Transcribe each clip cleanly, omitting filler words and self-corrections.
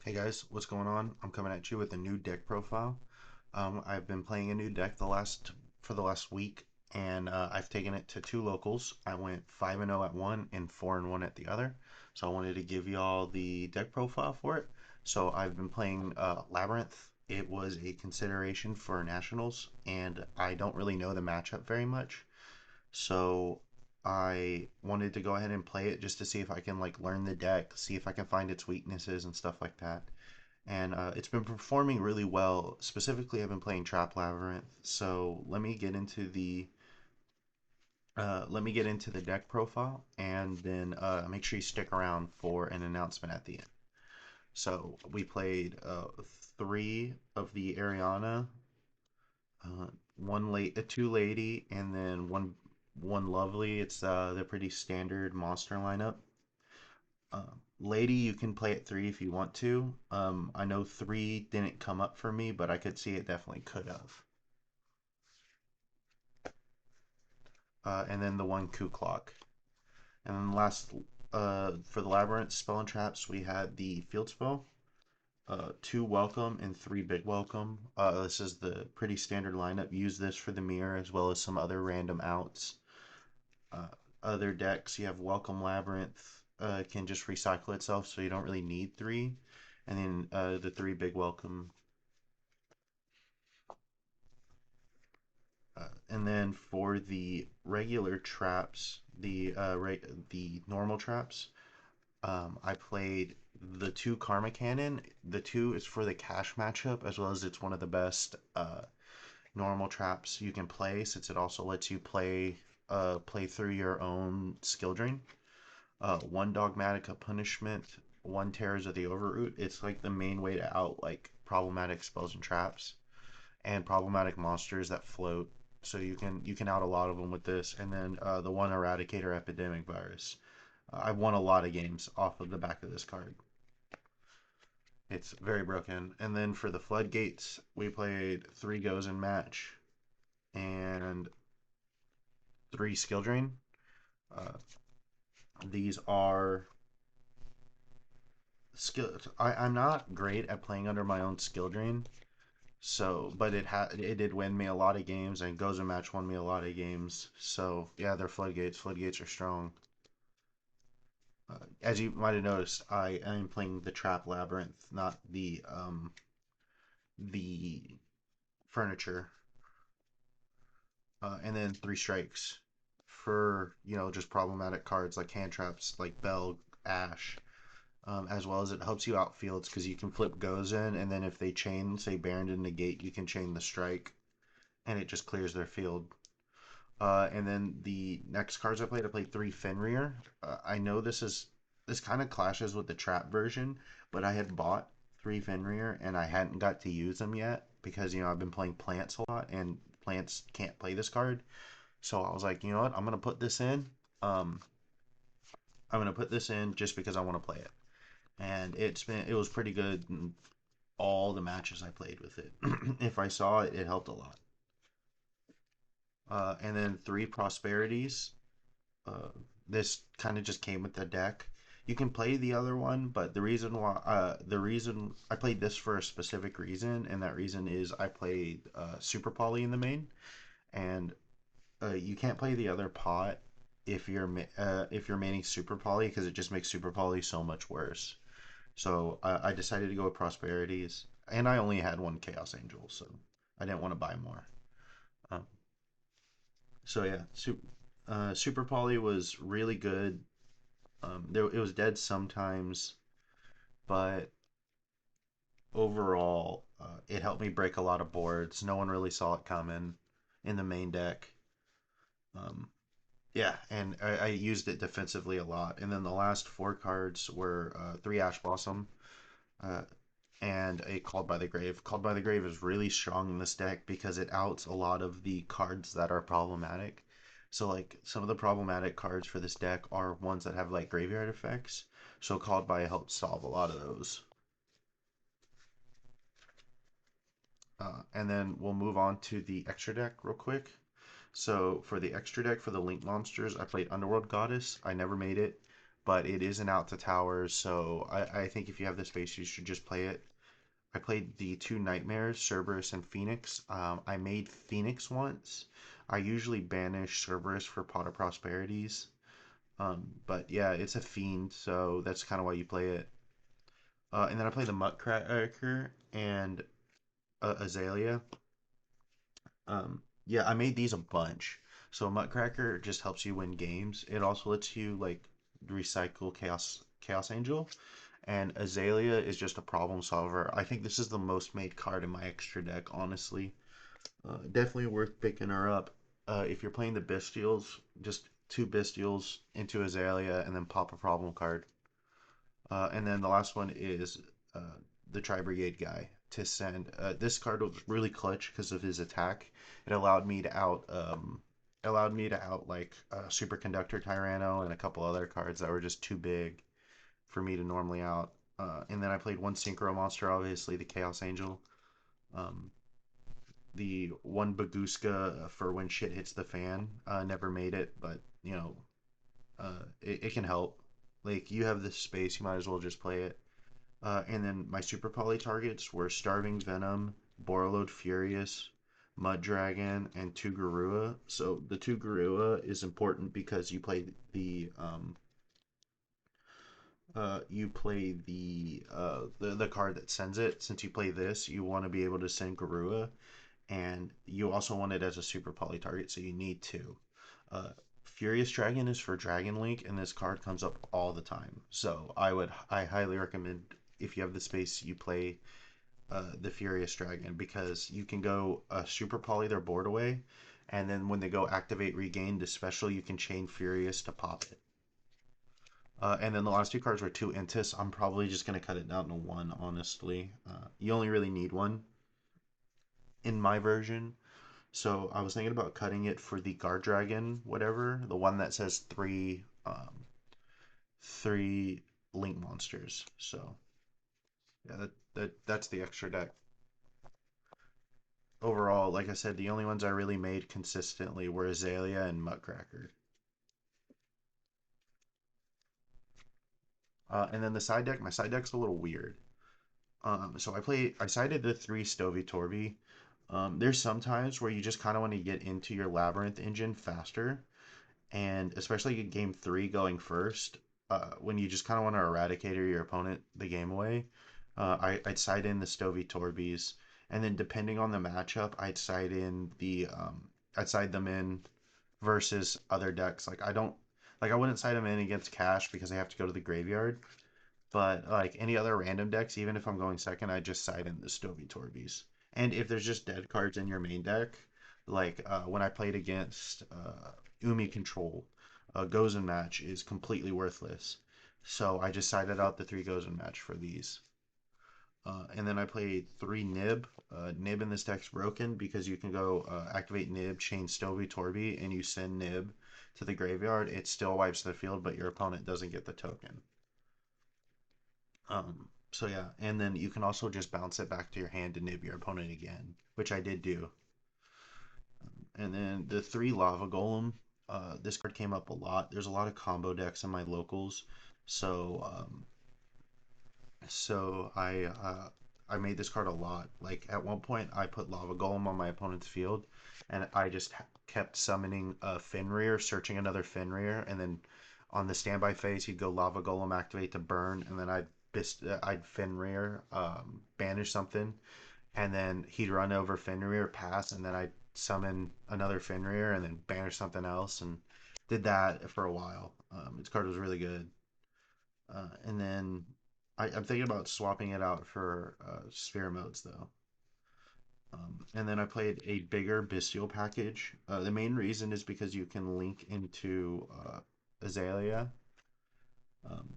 Hey guys, what's going on? I'm coming at you with a new deck profile. I've been playing a new deck for the last week, and I've taken it to two locals. I went 5-0 at one and 4-1 at the other. So I wanted to give y'all the deck profile for it. So I've been playing Labrynth. It was a consideration for nationals, and I don't really know the matchup very much. So I wanted to go ahead and play it just to see if I can like learn the deck, see if I can find its weaknesses and stuff like that. And it's been performing really well. Specifically, I've been playing Trap Labyrinth. So let me get into the deck profile, and then make sure you stick around for an announcement at the end. So we played three of the Ariana, two lady, and then one lovely. It's the pretty standard monster lineup. Lady, you can play at three if you want to. I know three didn't come up for me, but I could see it definitely could have. And then the one coup clock. And then last, for the labyrinth spell and traps, we had the field spell, two welcome and three big welcome. This is the pretty standard lineup. Use this for the mirror as well as some other random outs. Uh, Other decks, you have welcome labyrinth. Can just recycle itself, so you don't really need three. And then the three big welcome. And then for the regular traps, the normal traps, I played the two Karma Cannon. The two is for the cash matchup, as well as it's one of the best normal traps you can play, since it also lets you play through your own skill drain. One Dogmatica Punishment, one Terrors of the Overroot. It's like the main way to out like problematic spells and traps and problematic monsters that float. So you can out a lot of them with this, and then the one Eradicator Epidemic Virus. I've won a lot of games off of the back of this card. It's very broken. And then for the Floodgates, we played three goes in match and three skill drain. Uh, these are skill. I'm not great at playing under my own skill drain, so but it did win me a lot of games, and goes in match won me a lot of games. So yeah, they're floodgates. Floodgates are strong. As you might have noticed, I am playing the Trap Labyrinth, not the furniture. And then three strikes for just problematic cards like hand traps, like Bell, Ash, as well as it helps you out fields because you can flip goes in, and then if they chain, say Baron to negate, you can chain the strike, and it just clears their field. And then the next cards I played three Fenrir. I know this kind of clashes with the trap version, but I had bought three Fenrir and I hadn't got to use them yet because I've been playing plants a lot and plants can't play this card. So I was like, you know what, I'm gonna put this in. Um, I'm gonna put this in just because I want to play it, and it was pretty good in all the matches I played with it. If I saw it, it helped a lot. And then three prosperities. Uh, this kind of just came with the deck. You can play the other one, but the reason I played this for a specific reason, and that reason is I played Super Poly in the main, and you can't play the other pot if you're maining Super Poly because it just makes Super Poly so much worse. So I decided to go with Prosperities, and I only had one Chaos Angel, so I didn't want to buy more. Um, so yeah, Super Poly was really good. It was dead sometimes, but overall, it helped me break a lot of boards. No one really saw it coming in the main deck. Um, yeah, and I used it defensively a lot. And then the last four cards were three Ash Blossom uh, and a Called by the Grave. Called by the Grave is really strong in this deck because it outs a lot of the cards that are problematic. So like some of the problematic cards for this deck are ones that have like graveyard effects. So Called by helps solve a lot of those. And then we'll move on to the extra deck real quick. So for the extra deck for the Link monsters, I played Underworld Goddess. I never made it, but it isn't out to towers, so I think if you have the space, you should just play it. I played the two Nightmares, Cerberus and Phoenix. I made Phoenix once. I usually banish Cerberus for Pot of Prosperities. But yeah, it's a fiend, so that's kind of why you play it. And then I play the Muttcracker and Azalea. Yeah, I made these a bunch. So Muttcracker just helps you win games. It also lets you like recycle Chaos Angel, and Azalea is just a problem solver. I think this is the most made card in my extra deck, honestly. Definitely worth picking her up. If you're playing the Bestials, just two Bestials into Azalea and then pop a problem card. And then the last one is uh, the Tri Brigade guy to send. This card was really clutch because of his attack. It allowed me to out like Superconductor Tyranno and a couple other cards that were just too big for me to normally out. And then I played one Synchro monster, obviously the Chaos Angel. Um, the one Baguska for when shit hits the fan. Never made it, but it can help. Like you have this space, you might as well just play it. And then my super poly targets were Starving Venom, Borreload Furious, Mud Dragon, and two Garua. So the two Garua is important because you play the card that sends it. Since you play this, you want to be able to send Garua, and you also want it as a super poly target, so you need two. Uh, Furious Dragon is for Dragon Link, and this card comes up all the time. So I highly recommend if you have the space, you play the Furious Dragon because you can go super poly their board away, and then when they go activate regain the special, you can chain Furious to pop it. And then the last two cards were two Intis. I'm probably just gonna cut it down to one, honestly. You only really need one in my version. So I was thinking about cutting it for the Guard Dragon, whatever, the one that says three link monsters. So yeah, that's the extra deck. Overall, like I said, the only ones I really made consistently were Azalea and Muttcracker. And then the side deck, my side deck's a little weird. So I sided the three Stovey Torby. There's some times where you just kind of want to get into your Labrynth engine faster, and especially in game three going first, when you just kind of want to eradicate your opponent the game away, I'd side in the Stovey Torbies, and then depending on the matchup, I'd side them in versus other decks. I wouldn't side them in against Cash because I have to go to the graveyard. But like any other random decks, even if I'm going second, I just side in the Stovey Torbies. And if there's just dead cards in your main deck, like when I played against Umi Control, Gozen Match is completely worthless. So I just sided out the three Gozen Match for these. And then I played three Nib. Nib in this deck's broken because you can go activate Nib, chain Stovey Torby, and you send Nib to the graveyard. It still wipes the field, but your opponent doesn't get the token. So yeah, and then you can also just bounce it back to your hand to nib your opponent again, which I did do. And then the three Lava Golem. This card came up a lot. There's a lot of combo decks in my locals, so I made this card a lot. Like at one point, I put Lava Golem on my opponent's field, and I just kept summoning a Fenrir, searching another Fenrir, and then on the standby phase, he'd go Lava Golem activate to burn, and then I'd Fenrir banish something, and then he'd run over Fenrir, pass, and then I'd summon another Fenrir, and then banish something else, and did that for a while. This card was really good. And then I'm thinking about swapping it out for sphere modes though. And then I played a bigger Bestial package. The main reason is because you can link into Azalea, um,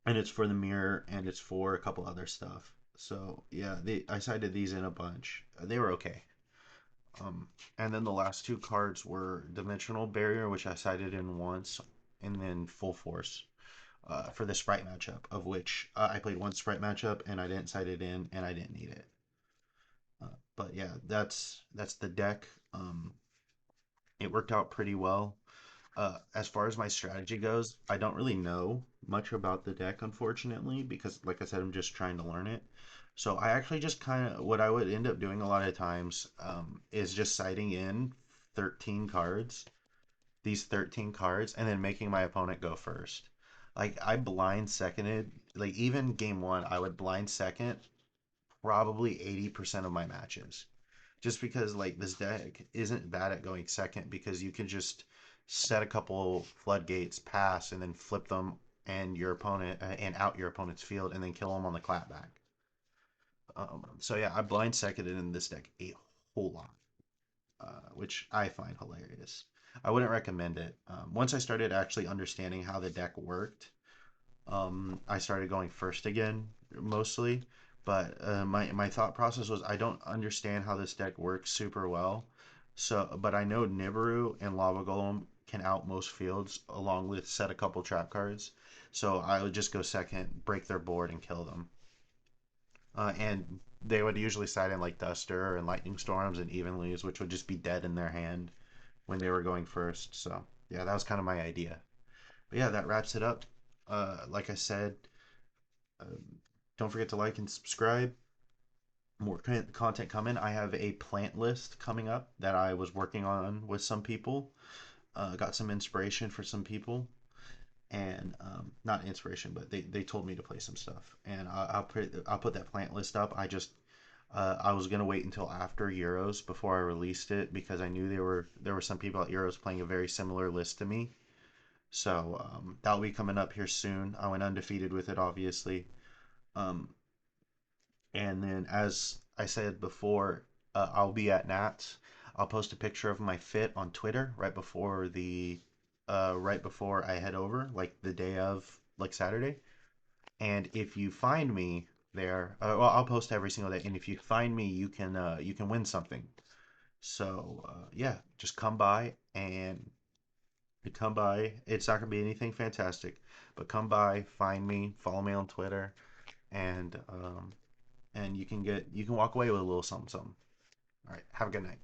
and it's for the mirror, and it's for a couple other stuff. So yeah, I sided these in a bunch. They were okay. Um, and then the last two cards were Dimensional Barrier, which I sided in once, and then Full Force. For the sprite matchup, of which I played one sprite matchup and I didn't side it in and I didn't need it. But yeah, that's the deck. It worked out pretty well. As far as my strategy goes, I don't really know much about the deck, unfortunately, because, like I said, I'm just trying to learn it. So I actually just kind of what I would end up doing a lot of times is just siding in 13 cards, these 13 cards, and then making my opponent go first. Like I blind seconded, like even game one, I would blind second probably 80% of my matches just because like this deck isn't bad at going second because you can just set a couple floodgates, pass, and then flip them and your opponent and out your opponent's field and then kill them on the clapback. So yeah, I blind seconded in this deck a whole lot, which I find hilarious. I wouldn't recommend it. Once I started actually understanding how the deck worked, I started going first again mostly. But my thought process was I don't understand how this deck works super well. So, but I know Nibiru and Lava Golem can out most fields along with set a couple trap cards. So I would just go second, break their board, and kill them. And they would usually side in like Duster and Lightning Storms and Evenlys, which would just be dead in their hand when they were going first. So yeah, that was kind of my idea. But yeah, that wraps it up. Like I said, don't forget to like and subscribe. More content coming. I have a plant list coming up that I was working on with some people. Got some inspiration for some people, and not inspiration, but they told me to play some stuff, and I'll put that plant list up. I was gonna wait until after Euros before I released it because I knew there were some people at Euros playing a very similar list to me. So that'll be coming up here soon. I went undefeated with it, obviously. Um, And then, as I said before, I'll be at Nats. I'll post a picture of my fit on Twitter right before I head over, like the day of, like Saturday. And if you find me there, well, I'll post every single day. And if you find me, you can win something. So yeah, just come by. It's not gonna be anything fantastic, but come by, find me, follow me on Twitter, and you can walk away with a little something something. All right, have a good night.